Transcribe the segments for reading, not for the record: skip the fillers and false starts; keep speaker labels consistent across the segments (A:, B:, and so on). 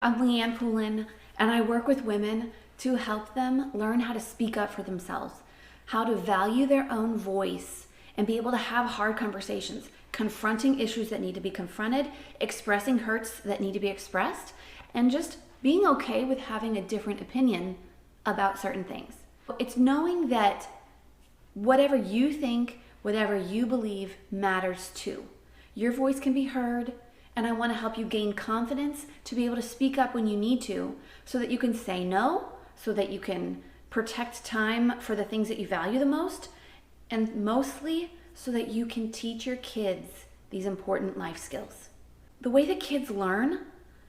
A: I'm Leanne Poulin, and I work with women to help them learn how to speak up for themselves, how to value their own voice, and be able to have hard conversations, confronting issues that need to be confronted, expressing hurts that need to be expressed, and just being okay with having a different opinion about certain things. It's knowing that whatever you think, whatever you believe matters too. Your voice can be heard, and I want to help you gain confidence to be able to speak up when you need to so that you can say no, so that you can protect time for the things that you value the most, and mostly so that you can teach your kids these important life skills. The way that kids learn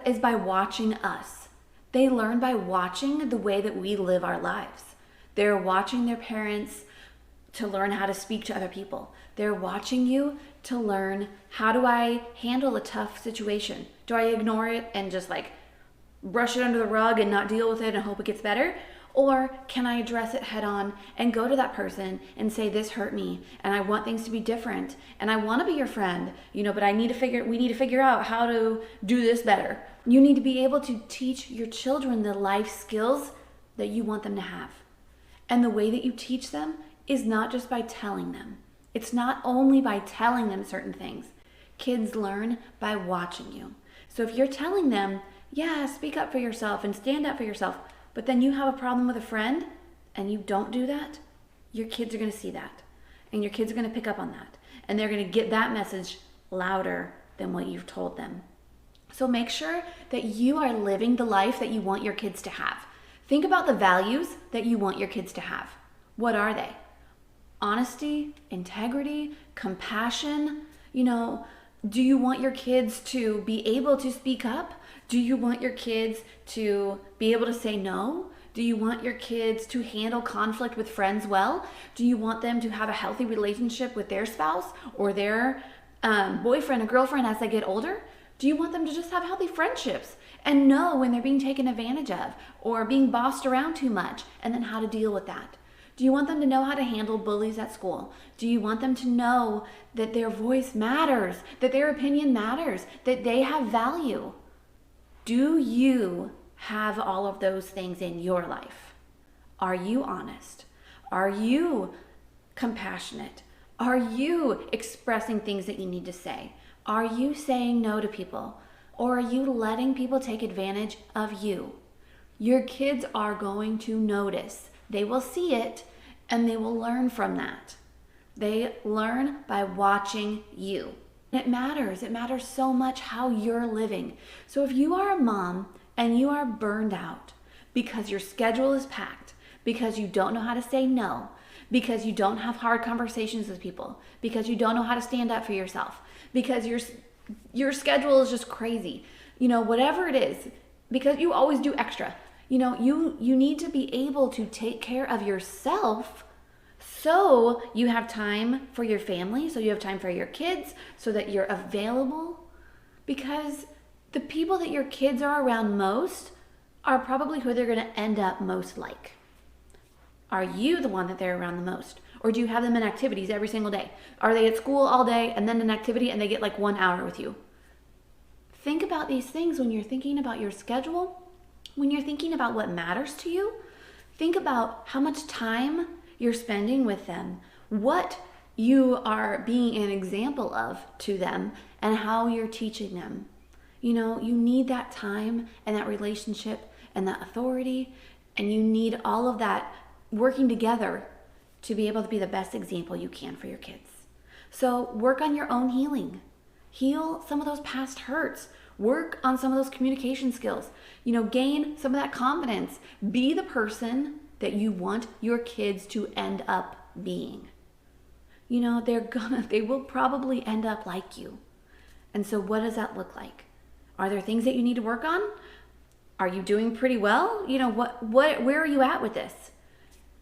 A: is by watching us. They learn by watching the way that we live our lives. They're watching their parents to learn how to speak to other people. They're watching you to learn, how do I handle a tough situation? Do I ignore it and just brush it under the rug and not deal with it and hope it gets better? Or can I address it head on and go to that person and say, this hurt me and I want things to be different and I want to be your friend, but we need to figure out how to do this better. You need to be able to teach your children the life skills that you want them to have. And the way that you teach them is not just by telling them. It's not only by telling them certain things. Kids learn by watching you. So if you're telling them, yeah, speak up for yourself and stand up for yourself, but then you have a problem with a friend and you don't do that, your kids are going to see that. And your kids are going to pick up on that. And they're going to get that message louder than what you've told them. So make sure that you are living the life that you want your kids to have. Think about the values that you want your kids to have. What are they? Honesty, integrity, compassion. Do you want your kids to be able to speak up? Do you want your kids to be able to say no? Do you want your kids to handle conflict with friends well? Do you want them to have a healthy relationship with their spouse or their boyfriend or girlfriend as they get older? Do you want them to just have healthy friendships and know when they're being taken advantage of or being bossed around too much, and then how to deal with that? Do you want them to know how to handle bullies at school? Do you want them to know that their voice matters, that their opinion matters, that they have value? Do you have all of those things in your life? Are you honest? Are you compassionate? Are you expressing things that you need to say? Are you saying no to people? Or are you letting people take advantage of you? Your kids are going to notice. They will see it and they will learn from that. They learn by watching you. It matters. It matters so much how you're living. So if you are a mom and you are burned out because your schedule is packed, because you don't know how to say no, because you don't have hard conversations with people, because you don't know how to stand up for yourself, because your schedule is just crazy, whatever it is, because you always do extra. You need to be able to take care of yourself so you have time for your family, so you have time for your kids, so that you're available. Because the people that your kids are around most are probably who they're going to end up most like. Are you the one that they're around the most? Or do you have them in activities every single day? Are they at school all day and then an activity and they get 1 hour with you? Think about these things when you're thinking about your schedule. When you're thinking about what matters to you, think about how much time you're spending with them, what you are being an example of to them, and how you're teaching them. You need that time and that relationship and that authority, and you need all of that working together to be able to be the best example you can for your kids. So work on your own healing. Heal some of those past hurts. Work on some of those communication skills. Gain some of that confidence. Be the person that you want your kids to end up being. They will probably end up like you. And so what does that look like? Are there things that you need to work on? Are you doing pretty well? Where are you at with this?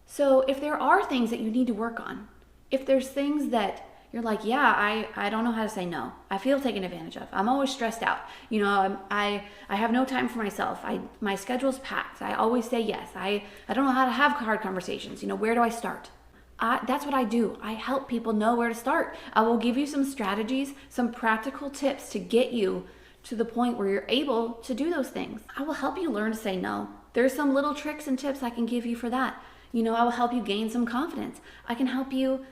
A: So if there are things that you need to work on, if there's things that you're like, yeah, I don't know how to say no. I feel taken advantage of. I'm always stressed out. I have no time for myself. My schedule's packed. I always say yes. I don't know how to have hard conversations. Where do I start? That's what I do. I help people know where to start. I will give you some strategies, some practical tips to get you to the point where you're able to do those things. I will help you learn to say no. There's some little tricks and tips I can give you for that. I will help you gain some confidence. I can help you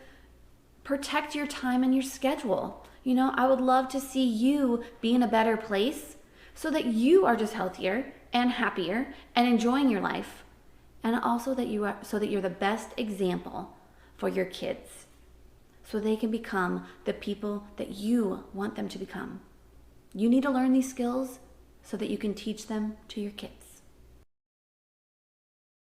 A: protect your time and your schedule. I would love to see you be in a better place so that you are just healthier and happier and enjoying your life. And also that you're the best example for your kids so they can become the people that you want them to become. You need to learn these skills so that you can teach them to your kids.